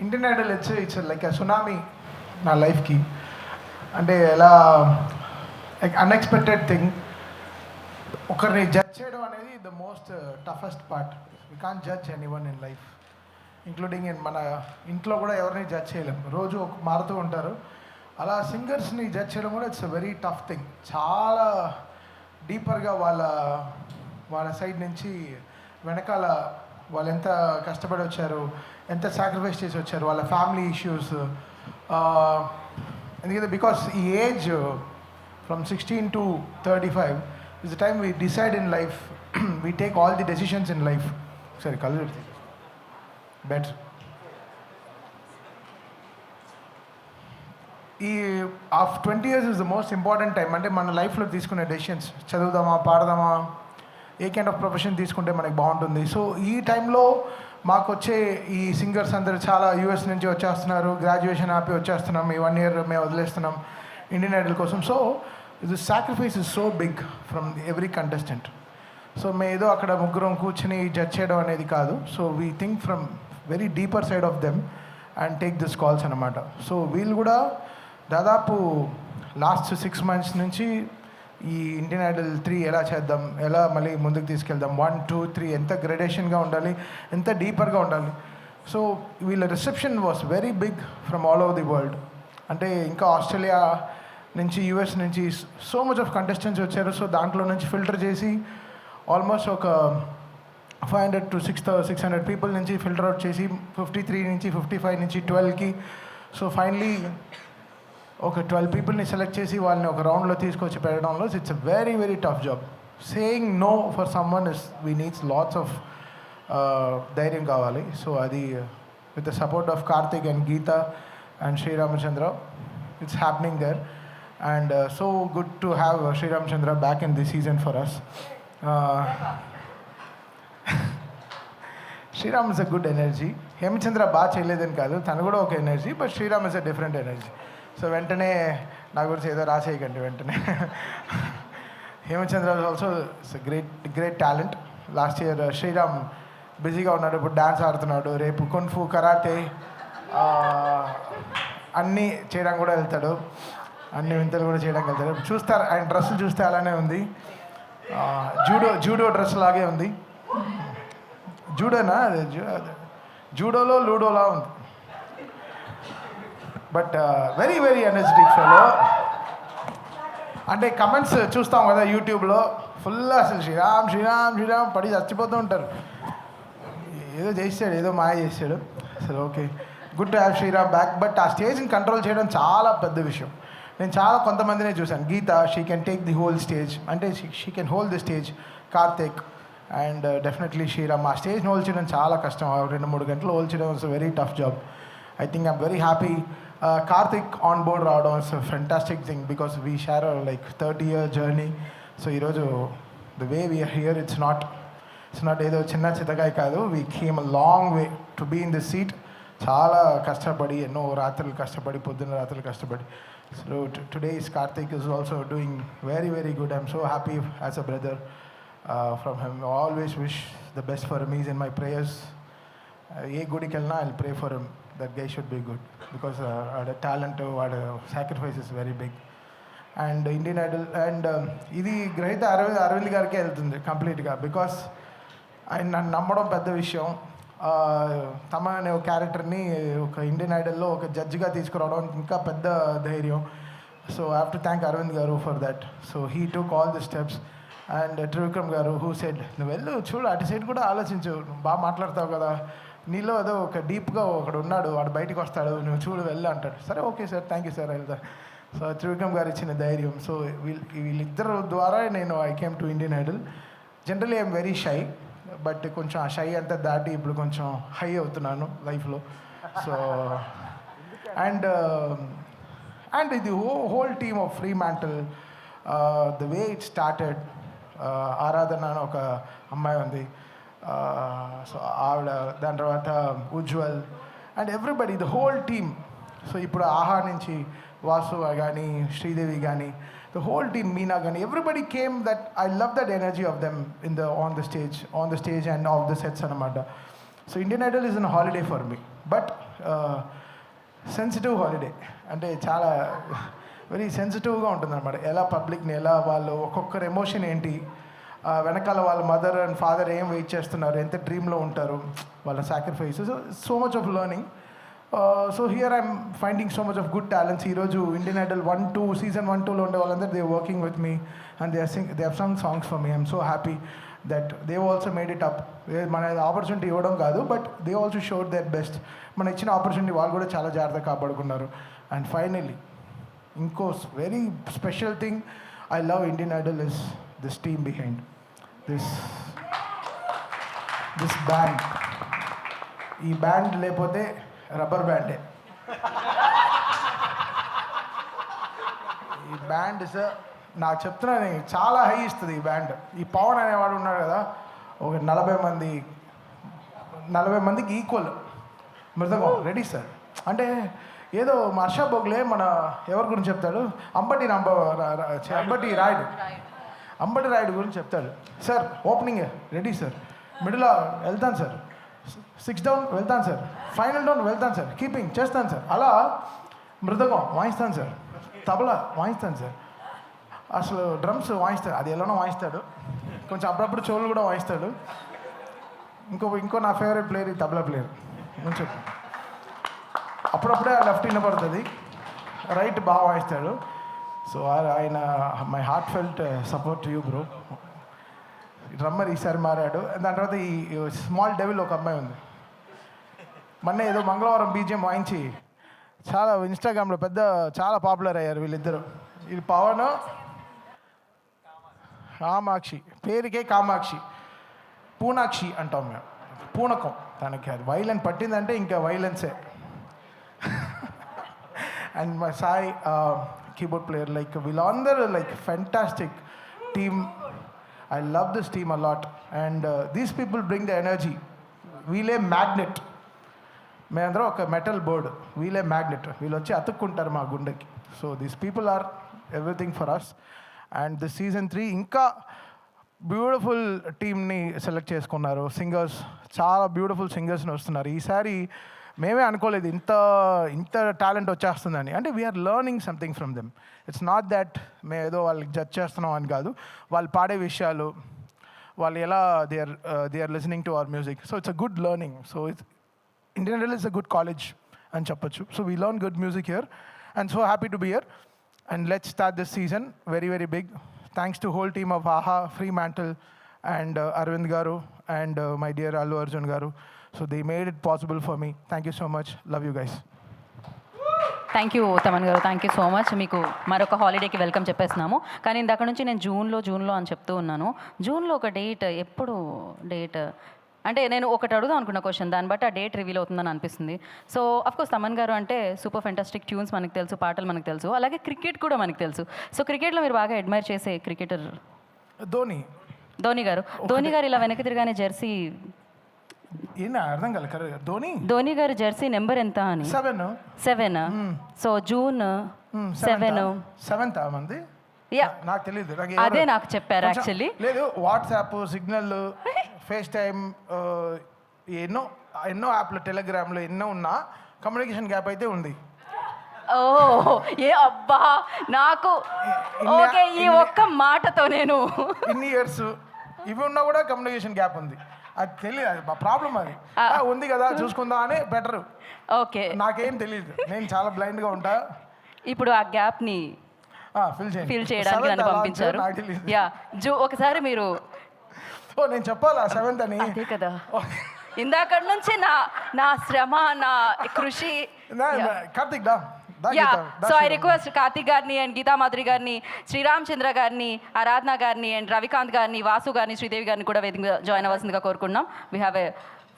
Indian Idol it's like a tsunami నా లైఫ్కి. అంటే ఎలా అన్ఎక్స్పెక్టెడ్ థింగ్. ఒకరిని జడ్జ్ చేయడం అనేది the most toughest part. We can't judge anyone in life, including in మన ఇంట్లో కూడా ఎవరిని జడ్జ్ చేయలేం. రోజు మారుతూ ఉంటారు. అలా సింగర్స్ని జడ్జ్ చేయడం కూడా it's a very tough thing. చాలా డీపర్గా వాళ్ళ సైడ్ నుంచి వెనకాల వాళ్ళు ఎంత కష్టపడి వచ్చారు, ఎంత సాక్రిఫైస్ చేసి వచ్చారు, వాళ్ళ ఫ్యామిలీ ఇష్యూస్. ఎందుకంటే బికాస్ ఈ age from 16 to 35 is the time we decide in life, we take all the decisions in life. Sorry, color better. ఈ of 20 years is the most important time. అంటే మన లైఫ్లో తీసుకునే డెసిషన్స్, చదువుదామా, పాడదామా, ఏ కైండ్ ఆఫ్ ప్రొఫెషన్ తీసుకుంటే మనకి బాగుంటుంది. సో ఈ టైంలో మాకు వచ్చే ఈ సింగర్స్ అందరూ చాలా యూఎస్ నుంచి వచ్చేస్తున్నారు. గ్రాడ్యుయేషన్ ఆపి వచ్చేస్తున్నాం, ఈ 1 year మేము వదిలేస్తున్నాం ఇండియన్ ఐడల్ కోసం. So the sacrifice is so big from every contestant. సో మేము ఏదో అక్కడ ముగ్గురం కూర్చొని జడ్జ్ చేయడం అనేది కాదు. So we think from very deeper side of them and take this calls అనమాట. సో వీళ్ళు కూడా దాదాపు లాస్ట్ 6 months నుంచి ఈ ఇండియన్ ఐడల్ 3 ఎలా చేద్దాం, ఎలా మళ్ళీ ముందుకు తీసుకెళ్దాం, 1, 2, 3 ఎంత గ్రెడేషన్గా ఉండాలి, ఎంత డీపర్గా ఉండాలి. సో వీళ్ళ reception was very big from all over the world. అంటే ఇంకా ఆస్ట్రేలియా నుంచి, యూఎస్ నుంచి సో మచ్ ఆఫ్ కంటెస్టెంట్స్ వచ్చారు. సో దాంట్లో నుంచి ఫిల్టర్ చేసి ఆల్మోస్ట్ ఒక 500 to 600 పీపుల్ నుంచి ఫిల్టర్ అవుట్ చేసి 53 నుంచి 55 నుంచి 12కి. సో ఫైనలీ ఒక 12 పీపుల్ని సెలెక్ట్ చేసి వాళ్ళని ఒక రౌండ్లో తీసుకొచ్చి పెట్టడంలో it's a very very tough job. Saying no for someone is we needs lots of ధైర్యం కావాలి. సో అది with the support of Karthik and Geetha and Sreeramachandra, it's happening there. And so good to have Sreeramachandra back in this season for us. Sreeram is a good energy. Hemachandra బాగా చేయలేదని కాదు, తను కూడా ఒక energy, but Sreeram is a different energy. So వెంటనే నా గురించి ఏదో రాసేయకండి వెంటనే. Hemachandra also it's great talent. Last year Sreeram బిజీగా ఉన్నాడు, ఇప్పుడు డ్యాన్స్ ఆడుతున్నాడు, రేపు కున్ఫు, కరాటే అన్నీ చేయడానికి కూడా వెళ్తాడు, అన్ని వింతలు కూడా చేయడానికి వెళ్తాడు. చూస్తారు, ఆయన డ్రెస్సులు చూస్తే అలానే ఉంది, జూడో డ్రెస్ లాగే ఉంది. జూడోనా, జూడోలో లూడోలా ఉంది. But very very energetic fellow. అంటే కమెంట్స్ చూస్తాం కదా యూట్యూబ్లో, ఫుల్ అసలు శ్రీరామ్ శ్రీరామ్ శ్రీరామ్ పడి చచ్చిపోతూ ఉంటారు. ఏదో చేసాడు, ఏదో మాయ చేసాడు. అసలు okay, good to have Sreeram back. But ఆ స్టేజ్ని కంట్రోల్ చేయడం చాలా పెద్ద విషయం. నేను చాలా కొంతమందినే చూశాను. Geetha, she can take the whole stage, అంటే she can hold the stage. Karthik and definitely Sriram. ఆ స్టేజ్ని హోల్డ్ చేయడం చాలా కష్టం. 2-3 గంటలు హోల్డ్ చేయడం it's very tough job. I think I'm very happy Karthik on board రావడం it's fantastic thing because we share like 30-year journey. So ఈరోజు the way we are here, it's not ఏదో చిన్న చితకాయ కాదు. We came a long way to be in this seat. చాలా కష్టపడి, ఎన్నో రాత్రులు కష్టపడి, పొద్దున్న రాత్రులు కష్టపడి. So today is Karthik is also doing very very good. I'm so happy as a brother from him. I always wish the best for him. He's in my prayers. ఏ గుడికి వెళ్ళినా I'll pray for him. That guy should be good because the talent, sacrifice is very big. And Indian Idol and ఇది గ్రహీత అరవింద్ గారికే వెళ్తుంది కంప్లీట్గా. Because ఆయన నన్ను నమ్మడం పెద్ద విషయం. తమ అనే ఒక క్యారెక్టర్ని ఒక ఇండియన్ ఐడల్లో ఒక జడ్జిగా తీసుకురావడం ఇంకా పెద్ద ధైర్యం. So I have to thank Aravind గారు for that. So he took all the steps. And Trivikram గారు హూ సెడ్, నువ్వు వెళ్ళు, చూడు, అటు సైడ్ కూడా ఆలోచించు, నువ్వు బాగా మాట్లాడతావు కదా, నీలో ఏదో ఒక డీప్గా ఒకడు ఉన్నాడు, వాడు బయటకు వస్తాడు, నువ్వు చూడు, వెళ్ళు అంటాడు. సరే okay sir, thank you sir, వెళ్తా. సో త్రివిక్రమ్ గారు ఇచ్చిన ధైర్యం. సో వీళ్ళిద్దరు ద్వారా నేను I came to Indian Idol. Generally I'm very shy, but కొంచెం ఆ షై అంతా దాటి ఇప్పుడు కొంచెం హై అవుతున్నాను లైఫ్లో. సో అండ్ ఇది whole team of Fremantle, the way it started. Aradhana అని ఒక అమ్మాయి ఉంది, సో ఆవిడ, దాని తర్వాత Ujwal and everybody, the whole team. So ఇప్పుడు ఆహా నుంచి వాసు కానీ, శ్రీదేవి కానీ, the whole team, Meena Gani, everybody came. That I love that energy of them on the stage and off the sets anamata. So Indian Idol is a holiday for me, but sensitive holiday. అంటే చాలా very సెన్సిటివ్గా ఉంటుందన్నమాట. ఎలా పబ్లిక్ని ఎలా వాళ్ళు ఒక్కొక్కరు emotion ఏంటి, వెనకాల వాళ్ళ మదర్ అండ్ ఫాదర్ ఏం వెయిట్ చేస్తున్నారు, ఎంత డ్రీమ్లో ఉంటారు, వాళ్ళ sacrifices, so much of learning. So here I'm finding so much of good talents. ఈరోజు ఇండియన్ ఐడల్ 1-2 సీజన్ 1-2లో ఉండే వాళ్ళందరూ they working with me and they have Sung songs for me. I'm so happy that they also made it up. మన opportunity ఇవ్వడం కాదు, but they also showed that best. మన ఇచ్చిన opportunity వాళ్ళు కూడా చాలా జాగ్రత్తగా కాపాడుకున్నారు. అండ్ ఫైనల్లీ ఇంకో very special thing I love Indian Idol is this team behind this band. ఈ బ్యాండ్ లేకపోతే రబ్బర్ బ్యాండే. ఈ బ్యాండ్ నాకు చెప్తున్నాను, చాలా హై ఇస్తుంది ఈ బ్యాండ్. ఈ పవన్ అనేవాడు ఉన్నాడు కదా, ఒక 40 మందికి ఈక్వల్ మృదంగం రెడీ సార్. అంటే ఏదో హర్ష బొగ్లే మన ఎవరి గురించి చెప్తాడు, అంబటి రాయుడు గురించి చెప్తాడు. Sir opening ready sir, middle వెళ్తాను సార్, 6 డౌన్ వెళ్తాను సార్, ఫైనల్ డౌన్ వెళ్తాను సార్, కీపింగ్ చేస్తాను సార్. అలా మృదంగం వాయిస్తాను సార్, తబలా వాయిస్తాను సార్, అసలు డ్రమ్స్ వాయిస్తాడు, అది ఎలానో వాయిస్తాడు, కొంచెం అప్పుడప్పుడు చెవులు కూడా వాయిస్తాడు. ఇంకో నా ఫేవరెట్ ప్లేయర్ ఈ తబలా ప్లేయర్ కొంచెం అప్పుడప్పుడే ఆ లెఫ్ట్ వినపడుతుంది, రైట్ బాగా వాయిస్తాడు. సో ఆయన my heart felt support to you bro. Drummer ఈసారి మారాడు. దాని తర్వాత ఈ స్మాల్ డెవిల్ ఒక అమ్మాయి ఉంది, మొన్న ఏదో మంగళవారం బీజిఎం వాయించి చాలా ఇన్స్టాగ్రామ్లో చాలా పాపులర్ అయ్యారు వీళ్ళిద్దరు. ఇది పవన్ కామాక్షి, పేరుకే కామాక్షి, పూనాక్షి అంటాం మేము, పూనకం తనకి. అది వైలెన్ పట్టిందంటే ఇంకా వైలెన్సే. And my Sai keyboard player, like వీళ్ళందరూ like fantastic team. I love this team a lot, and these people bring the energy. వీళ్ళే మ్యాగ్నెట్, మేమందరం ఒక మెటల్ బోర్డ్, వీళ్ళే మ్యాగ్నెట్. వీళ్ళు వచ్చి అతుక్కుంటారు మా గుండెకి. So these people are everything for us. And this season 3 ఇంకా బ్యూటిఫుల్ టీమ్ని సెలెక్ట్ చేసుకున్నారు. సింగర్స్, చాలా బ్యూటిఫుల్ సింగర్స్ని వస్తున్నారు. ఈసారి మేమే అనుకోలేదు ఇంత టాలెంట్ వచ్చేస్తుందని. అంటే we're learning something from them. It's not that మేము ఏదో వాళ్ళకి జడ్జ్ చేస్తున్నాం అని కాదు, వాళ్ళు పాడే విషయాలు, వాళ్ళు ఎలా they are listening to our music. So it's a good learning. So it's Indian Idol is a good college అని చెప్పొచ్చు. So we learn good music here and so happy to be here. And let's start this season very very big. Thanks to whole team of Aha, Fremantle and Aravind garu and my dear Allu Arjun garu. So they made it possible for me. Thank you so much. Love you guys. Thank you Thaman గారు, thank you so much. మీకు మరొక హాలిడేకి welcome చెప్పేస్తున్నాము. కానీ ఇందాక నుంచి నేను జూన్లో అని చెప్తూ ఉన్నాను. జూన్లో ఒక డేట్, ఎప్పుడు డేట్ అంటే నేను ఒకటి అడుగుదాం అనుకున్న క్వశ్చన్, దాన్ని బట్టి ఆ డేట్ రివీల్ అవుతుందని అనిపిస్తుంది. సో అఫ్కోర్స్ తమన్ గారు అంటే సూపర్ ఫెంటాస్టిక్ ట్యూన్స్ మనకు తెలుసు, పాటలు మనకు తెలుసు, అలాగే క్రికెట్ కూడా మనకు తెలుసు. సో క్రికెట్లో మీరు బాగా అడ్మైర్ చేసే క్రికెటర్ ధోని గారు ఇలా వెనక్కి తిరగానే జెర్సీ అర్థం కాదు. ధోని గారు జెర్సీ నెంబర్ ఎంత అని? 7. సో జూన్ 7th మంది యా, నాకు తెలియదు. అదే నాకు చెప్పారు యాక్చువల్లీ. లేదు, వాట్సాప్, సిగ్నల్, ఫేస్ టైమ్, ఎన్నో యాప్లు, టెలిగ్రామ్లో ఎన్నో ఉన్నా కమ్యూనికేషన్ గ్యాప్ అయితే ఉంది. ఓ ఏ అబ్బా, నాకు ఓకే, ఈ ఒక్క మాటతో నేను ఇన్ని ఇయర్స్ ఇవి ఉన్నా కూడా కమ్యూనికేషన్ గ్యాప్ ఉంది. అది తెలియదు, ప్రాబ్లం అది ఉంది కదా, చూసుకుందా అని బెటర్. ఓకే, నాకేం తెలియదు, నేను చాలా బ్లైండ్గా ఉంటా. ఇప్పుడు ఆ గ్యాప్ని ఫిల్ చేయడానికి నన్ను పంపించారు. యా, ఒకసారి మీరు నేను చెప్పాలా 7th అని? అదే కదా, ఇందాక నుంచి నా శ్రమ, నా కృషి. Karthik so I request Karthik గారిని అండ్ గీతా మాధురి గారిని, శ్రీరామ్ చంద్ర గారిని, ఆరాధన గారిని అండ్ రవికాంత్ గారిని, వాసు గారిని, శ్రీదేవి గారిని కూడా వేదిక జాయిన్ అవ్వాల్సిందిగా కోరుకున్నాం. We have a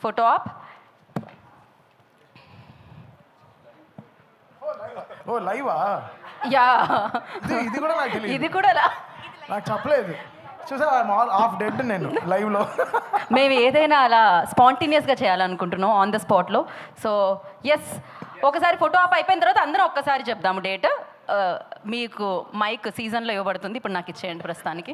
photo op. Oh లైవా? యా, ఇది కూడా నాకు తెలియదు. ఇది కూడా నాకు చెప్పలేదు. చూసా, హాఫ్ డెడ్ నేను లైవ్లో. మేము ఏదైనా అలా స్పాంటేనియస్గా చేయాలనుకుంటున్నాం ఆన్ ద స్పాట్లో. సో ఎస్, ఒకసారి ఫోటో ఆప్ అయిపోయిన తర్వాత అందరం ఒక్కసారి చెప్దాము డేట్. మీకు మైక్ సీజన్లో ఇవ్వబడుతుంది. ఇప్పుడు నాకు ఇచ్చేయండి ప్రస్తుతానికి.